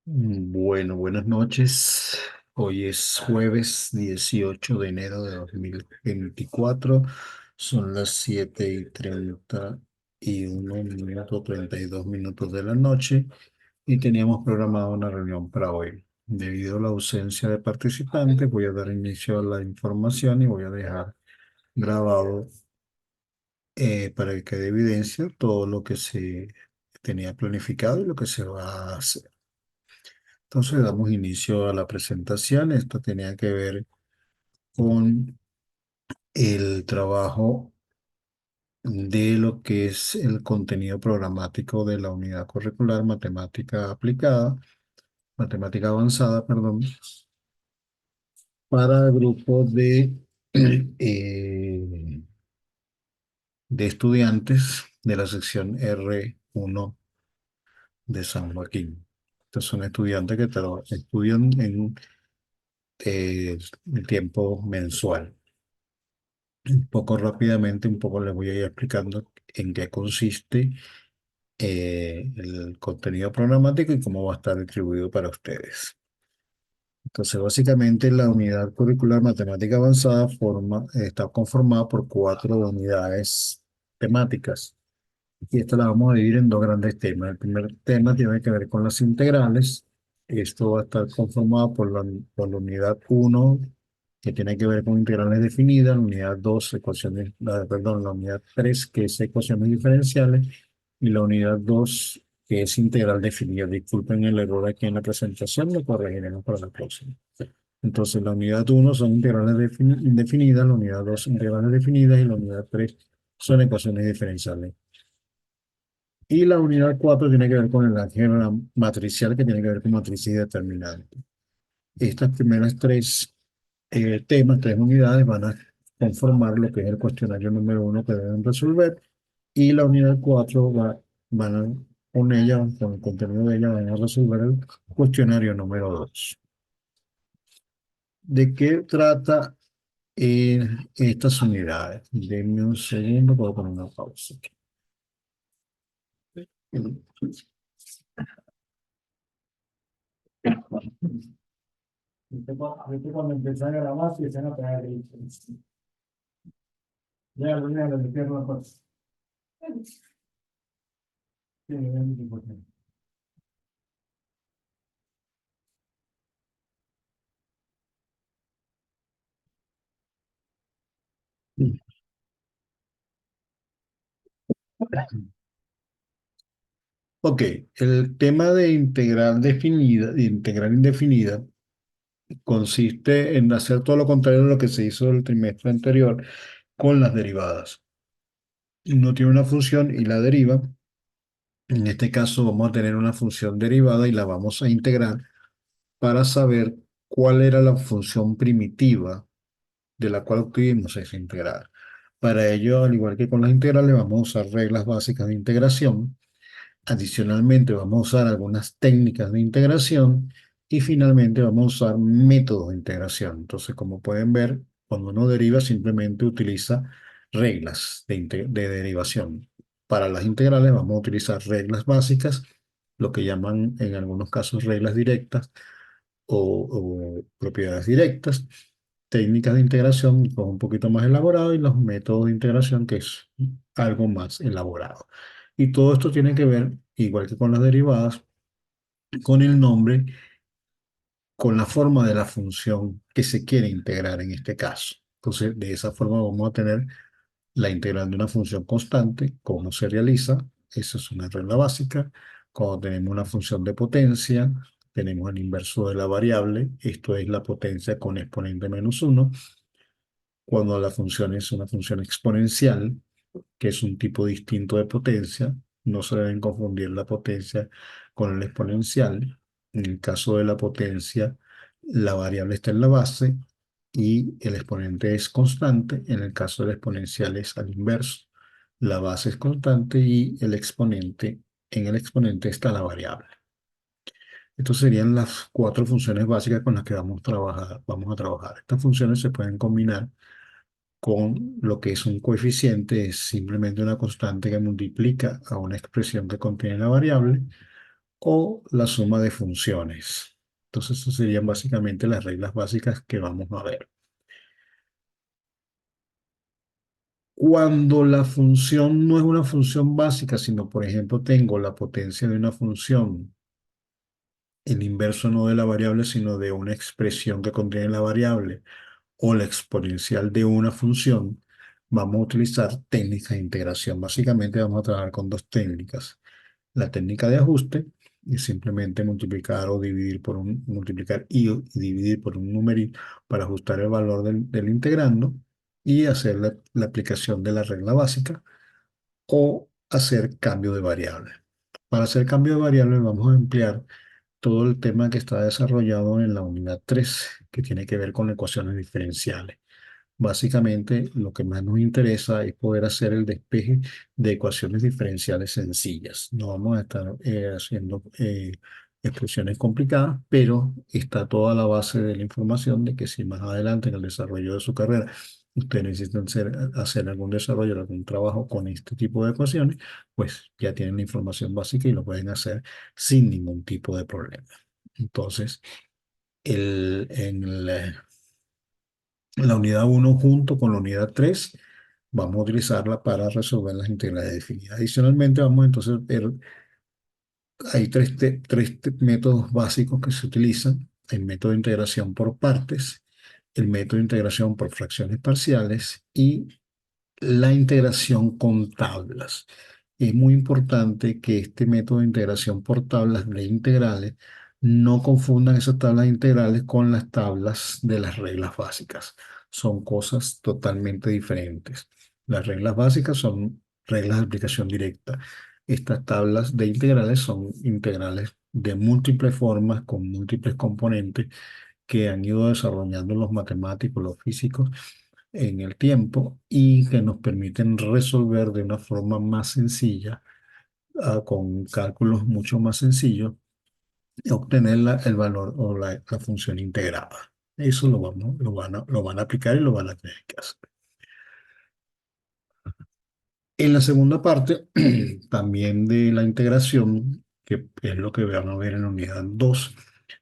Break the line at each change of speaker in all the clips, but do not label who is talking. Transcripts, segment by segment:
Bueno, buenas noches. Hoy es jueves 18 de enero de 2024. Son las 7:31 minutos, 32 minutos de la noche y teníamos programada una reunión para hoy. Debido a la ausencia de participantes, voy a dar inicio a la información y voy a dejar grabado para que quede evidencia todo lo que se tenía planificado y lo que se va a hacer. Entonces damos inicio a la presentación. Esto tenía que ver con el trabajo de lo que es el contenido programático de la unidad curricular matemática aplicada, matemática avanzada, perdón, para grupos de estudiantes de la sección R1 de San Joaquín. Estos son estudiantes que estudian en el tiempo mensual. Un poco rápidamente, un poco les voy a ir explicando en qué consiste el contenido programático y cómo va a estar distribuido para ustedes. Entonces, básicamente, la unidad curricular matemática avanzada está conformada por 4 unidades temáticas. Y esta la vamos a dividir en 2 grandes temas. El primer tema tiene que ver con las integrales. Esto va a estar conformado por la unidad uno, que tiene que ver con integrales definidas, la unidad 2 ecuaciones, perdón, la unidad 3 que es ecuaciones diferenciales, y la unidad 2 que es integral definida. Disculpen el error aquí en la presentación, lo corregiremos para la próxima. Entonces, la unidad uno son integrales indefinidas, la unidad 2 integrales definidas y la unidad 3 son ecuaciones diferenciales. Y la unidad 4 tiene que ver con el álgebra matricial, que tiene que ver con matrices y determinantes. Estas primeras 3 unidades van a conformar lo que es el cuestionario número 1 que deben resolver. Y la unidad 4 van a, con ella, con el contenido de ella, van a resolver el cuestionario número 2. ¿De qué trata estas unidades? Denme un segundo, puedo poner una pausa aquí. ¿Viste cuando empecé a grabar, si se nota ahí? Ya, lo le pierdo la cosa. Sí, es muy importante. Ok, el tema de integral indefinida, consiste en hacer todo lo contrario de lo que se hizo el trimestre anterior con las derivadas. Uno tiene una función y la deriva. En este caso vamos a tener una función derivada y la vamos a integrar para saber cuál era la función primitiva de la cual obtuvimos esa integral. Para ello, al igual que con las integrales, vamos a usar reglas básicas de integración. Adicionalmente, vamos a usar algunas técnicas de integración y finalmente vamos a usar métodos de integración. Entonces, como pueden ver, cuando uno deriva, simplemente utiliza reglas de derivación. Para las integrales vamos a utilizar reglas básicas, lo que llaman en algunos casos reglas directas o propiedades directas, técnicas de integración pues, un poquito más elaborado y los métodos de integración que es algo más elaborado. Y todo esto tiene que ver, igual que con las derivadas, con el nombre, con la forma de la función que se quiere integrar en este caso. Entonces, de esa forma vamos a tener la integral de una función constante, cómo se realiza, esa es una regla básica. Cuando tenemos una función de potencia, tenemos el inverso de la variable, esto es la potencia con exponente -1. Cuando la función es una función exponencial, que es un tipo distinto de potencia, no se deben confundir la potencia con el exponencial. En el caso de la potencia, la variable está en la base y el exponente es constante. En el caso del exponencial es al inverso. La base es constante y en el exponente está la variable. Estas serían las cuatro funciones básicas con las que vamos a trabajar. Estas funciones se pueden combinar con lo que es un coeficiente, es simplemente una constante que multiplica a una expresión que contiene la variable, o la suma de funciones. Entonces, esas serían básicamente las reglas básicas que vamos a ver. Cuando la función no es una función básica, sino, por ejemplo, tengo la potencia de una función, el inverso no de la variable, sino de una expresión que contiene la variable, o la exponencial de una función, vamos a utilizar técnicas de integración. Básicamente vamos a trabajar con dos técnicas. La técnica de ajuste es simplemente multiplicar o dividir por multiplicar y dividir por un numerito para ajustar el valor del integrando y hacer la aplicación de la regla básica o hacer cambio de variable. Para hacer cambio de variable vamos a emplear todo el tema que está desarrollado en la unidad 3 que tiene que ver con ecuaciones diferenciales. Básicamente, lo que más nos interesa es poder hacer el despeje de ecuaciones diferenciales sencillas. No vamos a estar haciendo expresiones complicadas, pero está toda la base de la información de que si más adelante en el desarrollo de su carrera ustedes necesitan hacer algún desarrollo, algún trabajo con este tipo de ecuaciones, pues ya tienen la información básica y lo pueden hacer sin ningún tipo de problema. Entonces, en la unidad uno junto con la unidad 3 vamos a utilizarla para resolver las integrales definidas. Adicionalmente, vamos entonces a ver, hay métodos básicos que se utilizan: el método de integración por partes, el método de integración por fracciones parciales y la integración con tablas. Es muy importante que este método de integración por tablas de integrales no confundan esas tablas integrales con las tablas de las reglas básicas. Son cosas totalmente diferentes. Las reglas básicas son reglas de aplicación directa. Estas tablas de integrales son integrales de múltiples formas, con múltiples componentes que han ido desarrollando los matemáticos, los físicos en el tiempo y que nos permiten resolver de una forma más sencilla, con cálculos mucho más sencillos, y obtener el valor o la función integrada. Eso lo van a aplicar y lo van a tener que hacer. En la segunda parte, también de la integración, que es lo que van a ver en la unidad 2,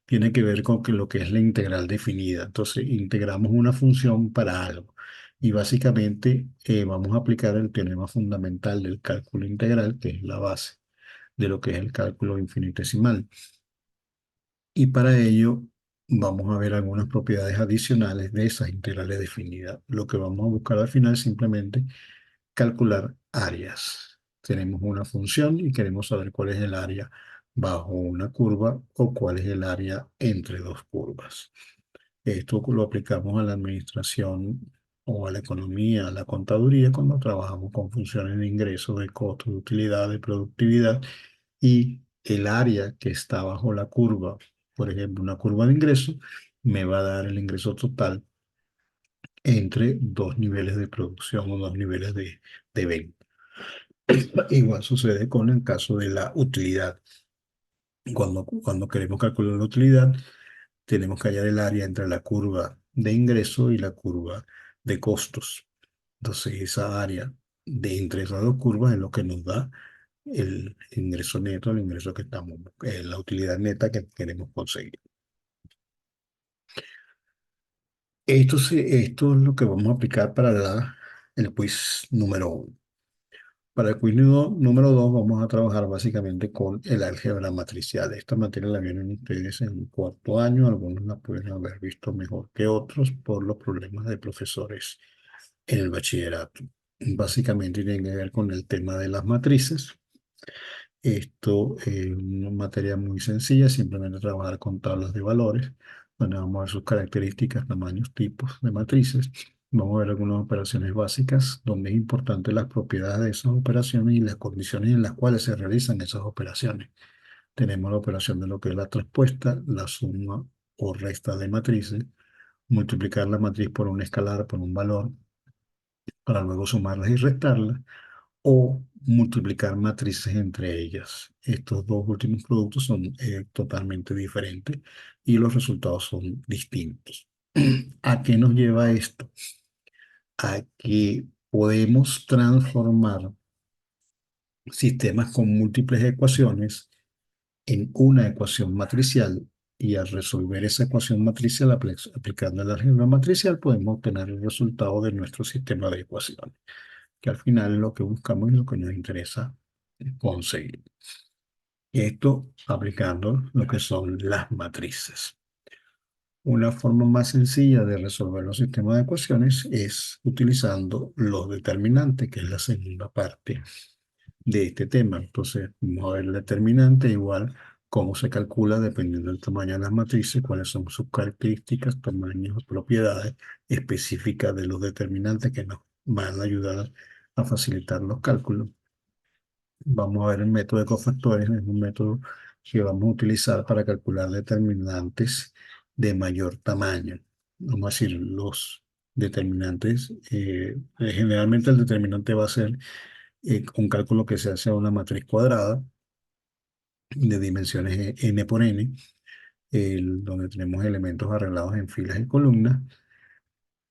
tiene que ver con lo que es la integral definida. Entonces, integramos una función para algo. Y básicamente vamos a aplicar el teorema fundamental del cálculo integral, que es la base de lo que es el cálculo infinitesimal. Y para ello vamos a ver algunas propiedades adicionales de esas integrales definidas. Lo que vamos a buscar al final es simplemente calcular áreas. Tenemos una función y queremos saber cuál es el área bajo una curva o cuál es el área entre dos curvas. Esto lo aplicamos a la administración o a la economía, a la contaduría, cuando trabajamos con funciones de ingreso, de costo, de utilidad, de productividad, y el área que está bajo la curva, por ejemplo, una curva de ingreso, me va a dar el ingreso total entre dos niveles de producción o dos niveles de venta. Igual sucede con el caso de la utilidad. Cuando queremos calcular la utilidad, tenemos que hallar el área entre la curva de ingreso y la curva de costos. Entonces, esa área de entre esas dos curvas es lo que nos da el ingreso neto, el ingreso que estamos, la utilidad neta que queremos conseguir. Esto es lo que vamos a aplicar para el quiz número 1. Para el quiz número 2 vamos a trabajar básicamente con el álgebra matricial. Esta materia la vienen ustedes en cuarto año, algunos la pueden haber visto mejor que otros por los problemas de profesores en el bachillerato. Básicamente tiene que ver con el tema de las matrices. Esto es una materia muy sencilla, simplemente trabajar con tablas de valores, donde vamos a ver sus características, tamaños, tipos de matrices. Vamos a ver algunas operaciones básicas, donde es importante las propiedades de esas operaciones y las condiciones en las cuales se realizan esas operaciones. Tenemos la operación de lo que es la traspuesta, la suma o resta de matrices, multiplicar la matriz por un escalar, por un valor, para luego sumarlas y restarlas, o multiplicar matrices entre ellas. Estos dos últimos productos son totalmente diferentes y los resultados son distintos. ¿A qué nos lleva esto? A que podemos transformar sistemas con múltiples ecuaciones en una ecuación matricial y al resolver esa ecuación matricial aplicando el álgebra matricial podemos obtener el resultado de nuestro sistema de ecuaciones, que al final es lo que buscamos y lo que nos interesa conseguir. Esto aplicando lo que son las matrices. Una forma más sencilla de resolver los sistemas de ecuaciones es utilizando los determinantes, que es la segunda parte de este tema. Entonces, vamos a ver el determinante igual cómo se calcula dependiendo del tamaño de las matrices, cuáles son sus características, tamaños, propiedades específicas de los determinantes que nos van a ayudar a facilitar los cálculos. Vamos a ver el método de cofactores, es un método que vamos a utilizar para calcular determinantes de mayor tamaño. Vamos a decir, los determinantes, generalmente el determinante va a ser un cálculo que se hace a una matriz cuadrada de dimensiones n por n, donde tenemos elementos arreglados en filas y columnas,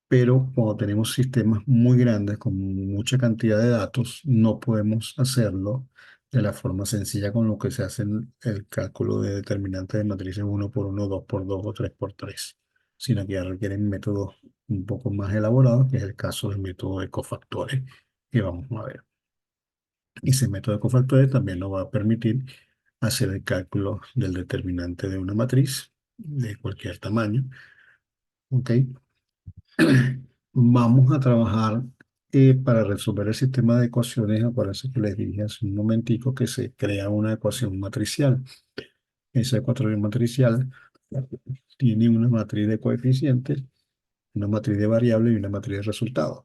pero cuando tenemos sistemas muy grandes con mucha cantidad de datos, no podemos hacerlo de la forma sencilla con lo que se hace el cálculo de determinantes de matrices uno por uno, 2 por 2 o 3 por 3, sino que ya requieren métodos un poco más elaborados, que es el caso del método de cofactores que vamos a ver. Y ese método de cofactores también nos va a permitir hacer el cálculo del determinante de una matriz de cualquier tamaño. ¿Ok? Vamos a trabajar para resolver el sistema de ecuaciones. Acuérdense que les dije hace un momentico que se crea una ecuación matricial. Esa ecuación matricial tiene una matriz de coeficientes, una matriz de variables y una matriz de resultados.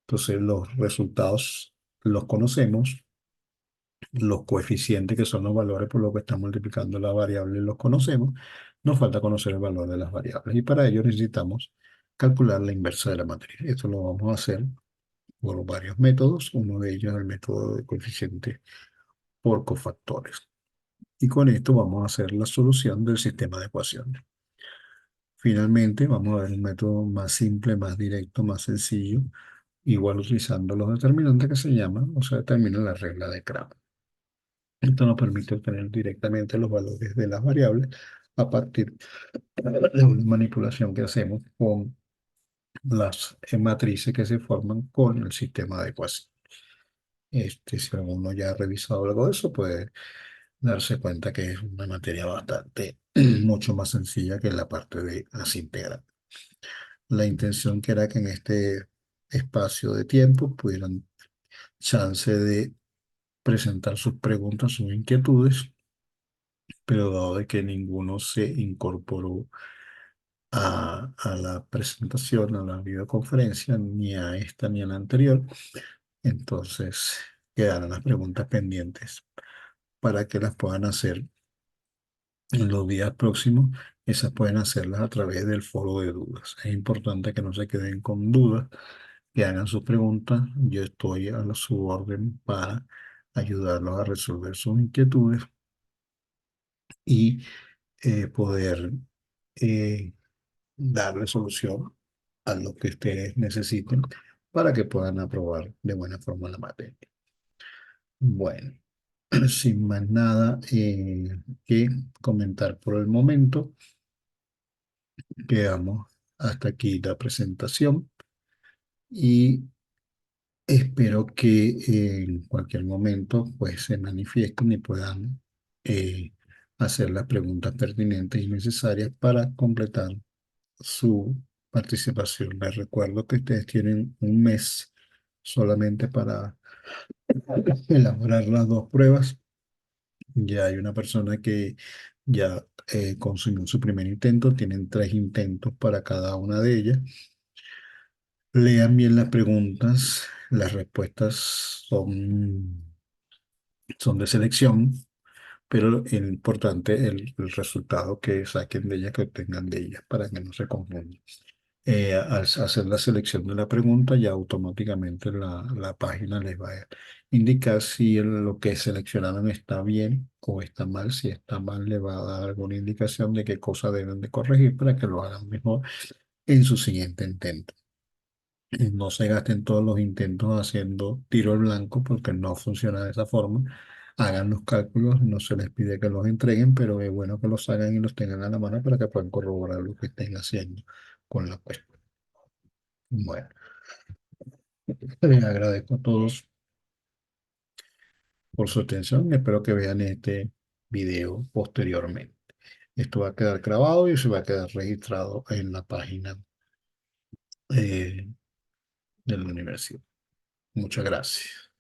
Entonces los resultados los conocemos, los coeficientes, que son los valores por los que estamos multiplicando la variable, los conocemos. Nos falta conocer el valor de las variables y para ello necesitamos calcular la inversa de la matriz. Esto lo vamos a hacer por varios métodos. Uno de ellos es el método de coeficiente por cofactores. Y con esto vamos a hacer la solución del sistema de ecuaciones. Finalmente, vamos a ver un método más simple, más directo, más sencillo, igual utilizando los determinantes que se llaman o se determina la regla de Kramer. Esto nos permite obtener directamente los valores de las variables a partir de una manipulación que hacemos con las matrices que se forman con el sistema de ecuaciones. Si alguno ya ha revisado algo de eso, puede darse cuenta que es una materia bastante, mucho más sencilla que la parte de las integral. La intención que era que en este espacio de tiempo pudieran chance de presentar sus preguntas, sus inquietudes, pero dado de que ninguno se incorporó a la presentación, a la videoconferencia, ni a esta ni a la anterior, entonces quedarán las preguntas pendientes para que las puedan hacer en los días próximos. Esas pueden hacerlas a través del foro de dudas. Es importante que no se queden con dudas, que hagan sus preguntas. Yo estoy a su orden para ayudarlos a resolver sus inquietudes y poder eh, darle solución a lo que ustedes necesiten para que puedan aprobar de buena forma la materia. Bueno, sin más nada que comentar por el momento, quedamos hasta aquí la presentación y espero que en cualquier momento pues se manifiesten y puedan eh, hacer las preguntas pertinentes y necesarias para completar su participación. Les recuerdo que ustedes tienen un mes solamente para elaborar las dos pruebas. Ya hay una persona que ya consumió su primer intento, tienen 3 intentos para cada una de ellas. Lean bien las preguntas, las respuestas son de selección, pero es importante el resultado que saquen de ellas, que obtengan de ellas, para que no se confundan. Al hacer la selección de la pregunta, ya automáticamente la página les va a indicar si lo que seleccionaron está bien o está mal. Si está mal, le va a dar alguna indicación de qué cosa deben de corregir para que lo hagan mejor en su siguiente intento. No se gasten todos los intentos haciendo tiro al blanco porque no funciona de esa forma. Hagan los cálculos, no se les pide que los entreguen, pero es bueno que los hagan y los tengan a la mano para que puedan corroborar lo que estén haciendo con la cuestión. Bueno, les agradezco a todos por su atención. Espero que vean este video posteriormente. Esto va a quedar grabado y se va a quedar registrado en la página de la universidad. Muchas gracias.